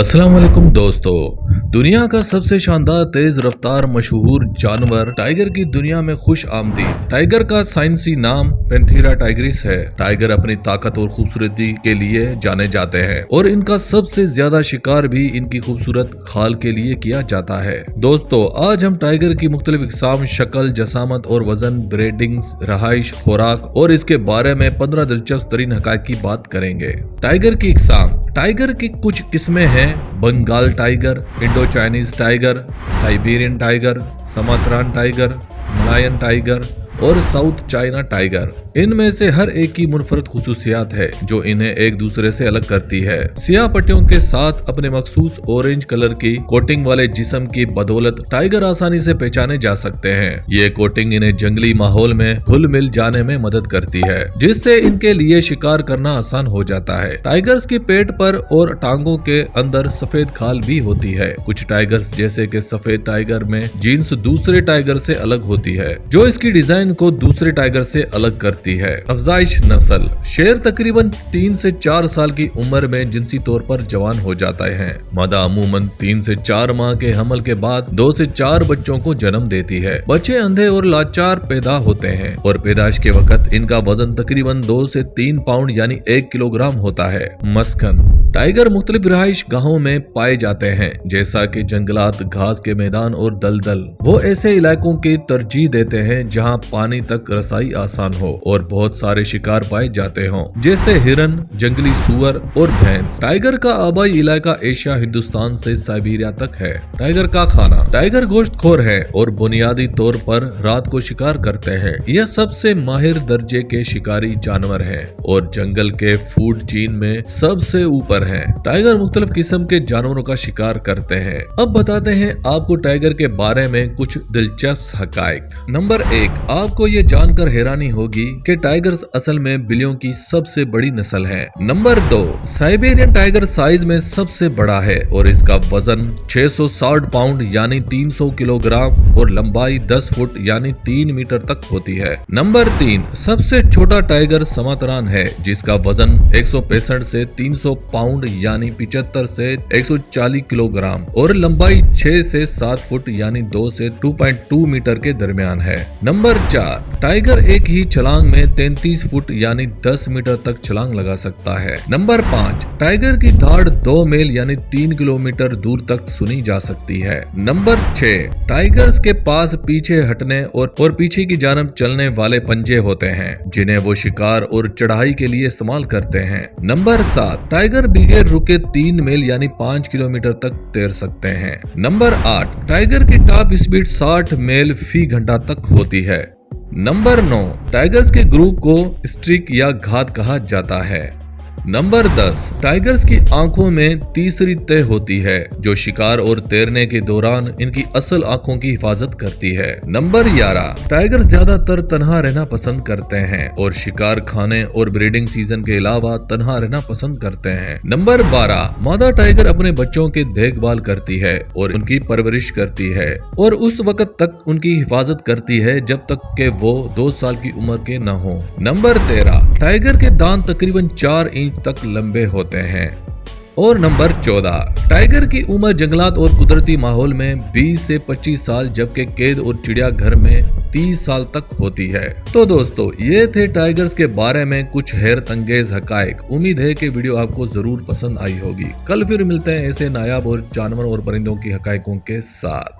अस्सलाम वालेकुम दोस्तों, दुनिया का सबसे शानदार तेज रफ्तार मशहूर जानवर टाइगर की दुनिया में खुश आमदीद। टाइगर का साइंसी नाम पैंथेरा टाइग्रिस है। टाइगर अपनी ताकत और खूबसूरती के लिए जाने जाते हैं और इनका सबसे ज्यादा शिकार भी इनकी खूबसूरत खाल के लिए किया जाता है। दोस्तों, आज हम टाइगर की मुख्तलिफ इकसाम, शक्ल, जसामत और वजन, ब्रीडिंग, रहाइश, खुराक और इसके बारे में 15 दिलचस्प तरीन हकायक की बात करेंगे। टाइगर की इकसाम। टाइगर की कुछ किस्में हैं: Bengal tiger, Indo Chinese tiger, Siberian tiger, Sumatran tiger, Malayan tiger और साउथ चाइना टाइगर। इनमें से हर एक की मुनफरद खुसूसियात है जो इन्हें एक दूसरे से अलग करती है। सियाह पट्टियों के साथ अपने मखसूस ऑरेंज कलर की कोटिंग वाले जिस्म की बदौलत टाइगर आसानी से पहचाने जा सकते हैं। ये कोटिंग इन्हें जंगली माहौल में घुल मिल जाने में मदद करती है, जिससे इनके लिए शिकार करना आसान हो जाता है। टाइगर्स की पेट पर और टांगों के अंदर सफेद खाल भी होती है। कुछ टाइगर्स जैसे कि सफेद टाइगर में जीन्स दूसरे टाइगर से अलग होती है, जो इसकी डिजाइन को दूसरे टाइगर से अलग करती है। अफजाइश नस्ल। शेर तकरीबन 3 से 4 साल की उम्र में जिनसी तौर पर जवान हो जाता है। मादा अमूमन 3 से 4 माह के हमल के बाद 2 से 4 बच्चों को जन्म देती है। बच्चे अंधे और लाचार पैदा होते हैं और पैदाइश के वक्त इनका वजन तकरीबन 2 से 3 पाउंड यानी 1 किलोग्राम होता है। मस्कन। टाइगर मुख्तलिफ रहाइश गाहों में पाए जाते हैं, जैसा कि जंगलात, घास के मैदान और दलदल। वो ऐसे इलाकों की तरजीह देते हैं जहां पानी तक रसाई आसान हो और बहुत सारे शिकार पाए जाते हों, जैसे हिरन, जंगली सुअर और भैंस। टाइगर का आबाई इलाका एशिया, हिंदुस्तान से साइबेरिया तक है। टाइगर का खाना। टाइगर गोश्तखोर है और बुनियादी तौर पर रात को शिकार करते हैं। यह सबसे माहिर दर्जे के शिकारी जानवर हैं और जंगल के फूड चेन में सबसे ऊपर हैं। टाइगर मुख्तलिफ किस्म के जानवरों का शिकार करते हैं। अब बताते हैं आपको टाइगर के बारे में कुछ दिलचस्प हकायक। नंबर 1, आपको ये जानकर हैरानी होगी कि टाइगर्स असल में बिल्लियों की सबसे बड़ी नस्ल है। नंबर 2, साइबेरियन टाइगर साइज में सबसे बड़ा है और इसका वजन 660 पाउंड यानी 300 किलोग्राम और लंबाई 10 फुट यानी 3 मीटर तक होती है। नंबर 3, सबसे छोटा टाइगर समात्रान है, जिसका वजन 165 से 300 पाउंड यानी 75 से 140 किलोग्राम और लंबाई 6 से 7 फुट यानी 2 से 2.2 मीटर के दरमियान है। नंबर 4, टाइगर एक ही छलांग में 33 फुट यानी 10 मीटर तक छलांग लगा सकता है। नंबर 5, टाइगर की धाड़ 2 मील यानी 3 किलोमीटर दूर तक सुनी जा सकती है। नंबर 6, टाइगर्स के पास पीछे हटने और पीछे की जानब चलने वाले पंजे होते हैं, जिन्हें वो शिकार और चढ़ाई के लिए इस्तेमाल करते हैं। नंबर 7, टाइगर बगैर रुके 3 मील यानी 5 किलोमीटर तक तैर सकते हैं। नंबर 8, टाइगर की टॉप स्पीड 60 मील फी घंटा तक होती है। नंबर 9, टाइगर्स के ग्रुप को स्ट्रिक या घात कहा जाता है। नंबर 10, टाइगर्स की आंखों में तीसरी तह होती है, जो शिकार और तैरने के दौरान इनकी असल आंखों की हिफाजत करती है। नंबर 11, टाइगर ज्यादातर तन्हा रहना पसंद करते हैं और शिकार खाने और ब्रीडिंग सीजन के अलावा तन्हा रहना पसंद करते हैं। नंबर 12, मादा टाइगर अपने बच्चों की देखभाल करती है और उनकी परवरिश करती है और उस वक्त तक उनकी हिफाजत करती है जब तक कि वो 2 साल की उम्र के न हो। नंबर 13, टाइगर के दांत तकरीबन 4 इंच तक लंबे होते हैं। और नंबर 14, टाइगर की उम्र जंगलात और कुदरती माहौल में 20 से 25 साल जबकि कैद और चिड़ियाघर में 30 साल तक होती है। तो दोस्तों, ये थे टाइगर्स के बारे में कुछ हैरत अंगेज हकायक। उम्मीद है कि वीडियो आपको जरूर पसंद आई होगी। कल फिर मिलते हैं ऐसे नायाब और जानवर और परिंदों की हकायकों के साथ।